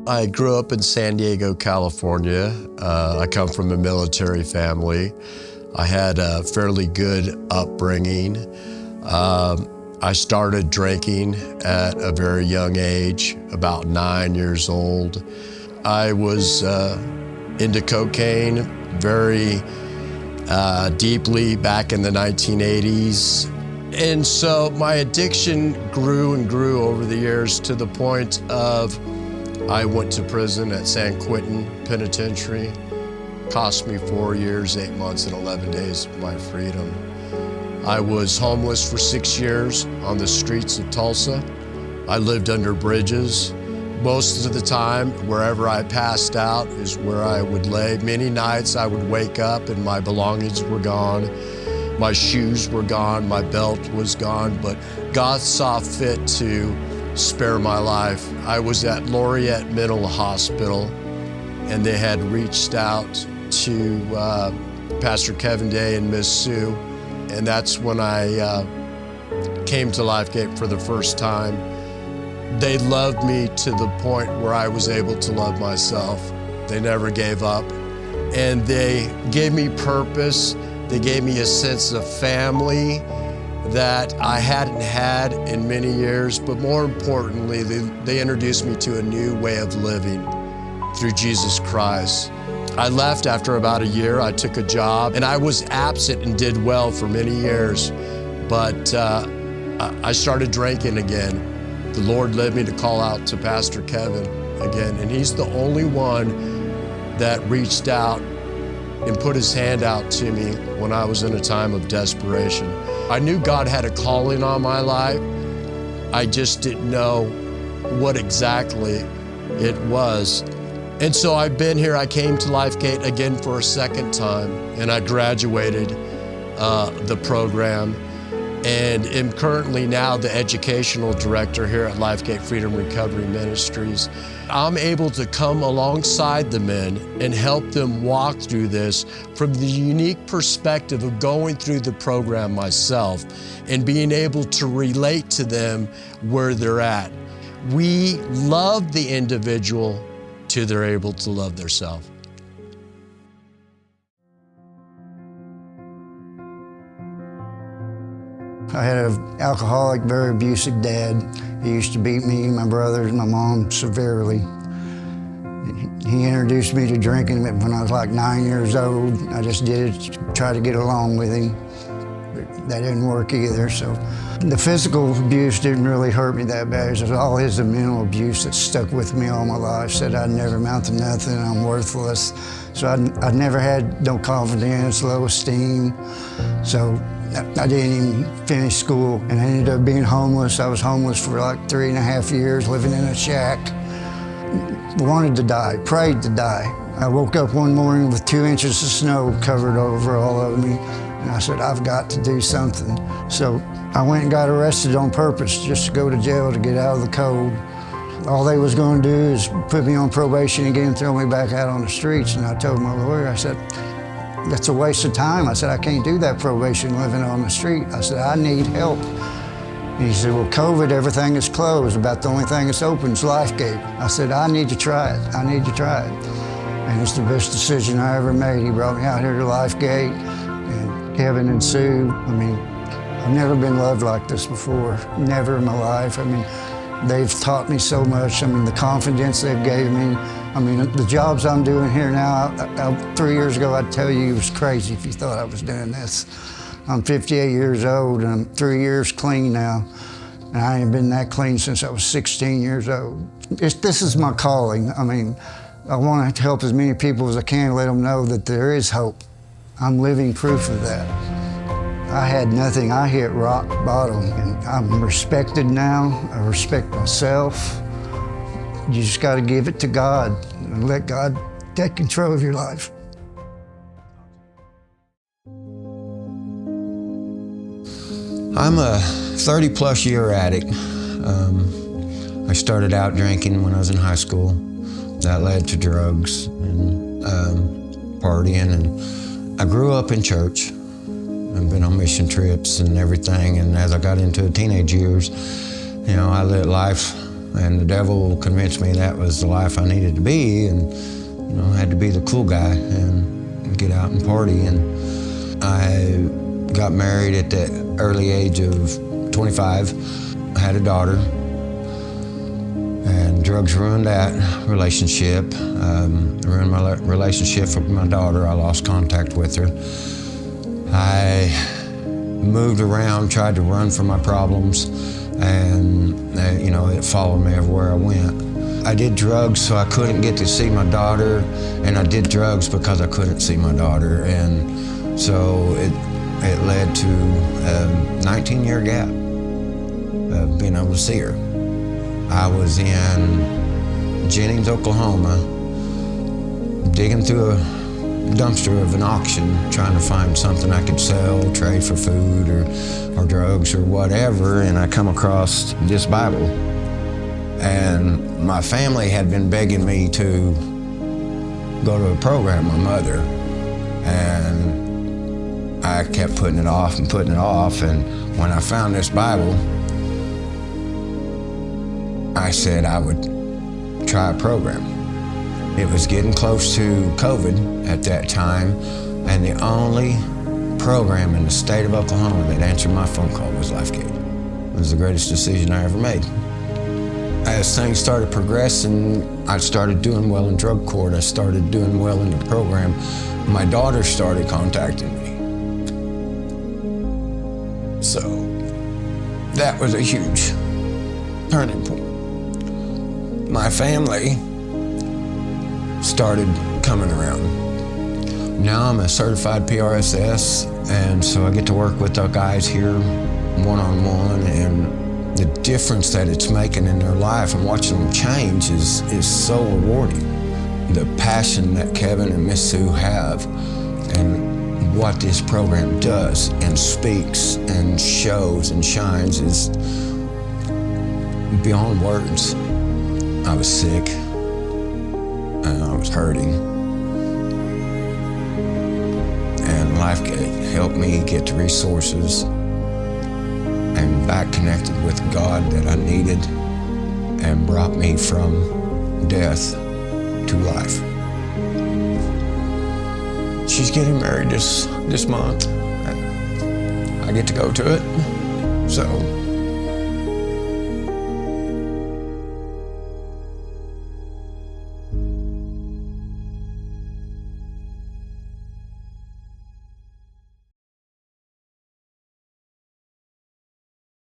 I grew up in San Diego, California. I come from a military family. I had a fairly good upbringing. I started drinking at a very young age, about 9 years old. I was into cocaine very deeply back in the 1980s. And so my addiction grew and grew over the years to the point of I went to prison at San Quentin Penitentiary. Cost me 4 years, 8 months, and 11 days of my freedom. I was homeless for 6 years on the streets of Tulsa. I lived under bridges. Most of the time, wherever I passed out is where I would lay. Many nights I would wake up and my belongings were gone. My shoes were gone, my belt was gone, but God saw fit to spare my life. I was at Laureate Mental Hospital, and they had reached out to Pastor Kevin Day and Miss Sue, and that's when I came to LifeGate for the first time. They loved me to the point where I was able to love myself. They never gave up, and they gave me purpose. They gave me a sense of family that I hadn't had in many years, but more importantly, they introduced me to a new way of living through Jesus Christ. I left after about a year. I took a job, and I was absent and did well for many years, but I started drinking again. The Lord led me to call out to Pastor Kevin again, and he's the only one that reached out and put his hand out to me when I was in a time of desperation. I knew God had a calling on my life. I just didn't know what exactly it was. And so I've been here. I came to LifeGate again for a second time, and I graduated the program, and am currently now the educational director here at LifeGate Freedom Recovery Ministries. I'm able to come alongside the men and help them walk through this from the unique perspective of going through the program myself and being able to relate to them where they're at. We love the individual till they're able to love themselves. I had an alcoholic, very abusive dad. He used to beat me, my brothers, and my mom severely. He introduced me to drinking when I was like 9 years old. I just did it to try to get along with him. But that didn't work either, so. The physical abuse didn't really hurt me that bad. It was all his mental abuse that stuck with me all my life. Said I'd never amount to nothing, I'm worthless. So I'd never had no confidence, low esteem. So I didn't even finish school, and I ended up being homeless. I was homeless for like 3.5 years, living in a shack. Wanted to die, prayed to die. I woke up one morning with 2 inches of snow covered over all of me, and I said, I've got to do something. So I went and got arrested on purpose just to go to jail to get out of the cold. All they was going to do is put me on probation again and throw me back out on the streets. And I told my lawyer, I said, that's a waste of time. I said, I can't do that probation living on the street. I said, I need help. And he said, well, COVID, everything is closed. About the only thing that's open is LifeGate. I said, I need to try it. I need to try it. And it's the best decision I ever made. He brought me out here to LifeGate, and Kevin and Sue. I mean, I've never been loved like this before, never in my life. I mean, they've taught me so much. I mean, the confidence they've gave me. I mean, the jobs I'm doing here now, 3 years ago, I'd tell you it was crazy if you thought I was doing this. I'm 58 years old, and I'm 3 years clean now. And I ain't been that clean since I was 16 years old. This is my calling. I mean, I want to help as many people as I can, let them know that there is hope. I'm living proof of that. I had nothing. I hit rock bottom, and I'm respected now. I respect myself. You just got to give it to God and let God take control of your life. I'm a 30-plus year addict. I started out drinking when I was in high school. That led to drugs and partying, and I grew up in church. I've been on mission trips and everything, and as I got into teenage years, you know, I let life And the devil convinced me that was the life I needed to be, and I had to be the cool guy and get out and party. And I got married at the early age of 25. I had a daughter, and drugs ruined that relationship. Ruined my relationship with my daughter. I lost contact with her. I moved around, tried to run from my problems, and it followed me everywhere I went. I did drugs so I couldn't get to see my daughter, and I did drugs because I couldn't see my daughter, and so it led to a 19-year gap of being able to see her. I was in Jennings, Oklahoma, digging through a dumpster of an auction, trying to find something I could sell, trade for food or drugs or whatever, and I come across this Bible. And my family had been begging me to go to a program, my mother, and I kept putting it off, and when I found this Bible, I said I would try a program. It was getting close to COVID at that time, and the only program in the state of Oklahoma that answered my phone call was LifeGate. It was the greatest decision I ever made. As things started progressing, I started doing well in drug court. I started doing well in the program. My daughter started contacting me. So that was a huge turning point. My family started coming around. Now I'm a certified PRSS, and so I get to work with our guys here one-on-one, and the difference that it's making in their life and watching them change is so rewarding. The passion that Kevin and Miss Sue have and what this program does and speaks and shows and shines is beyond words. I was sick and I was hurting, and LifeGate helped me get the resources and back connected with God that I needed, and brought me from death to life. She's getting married this month. I get to go to it, so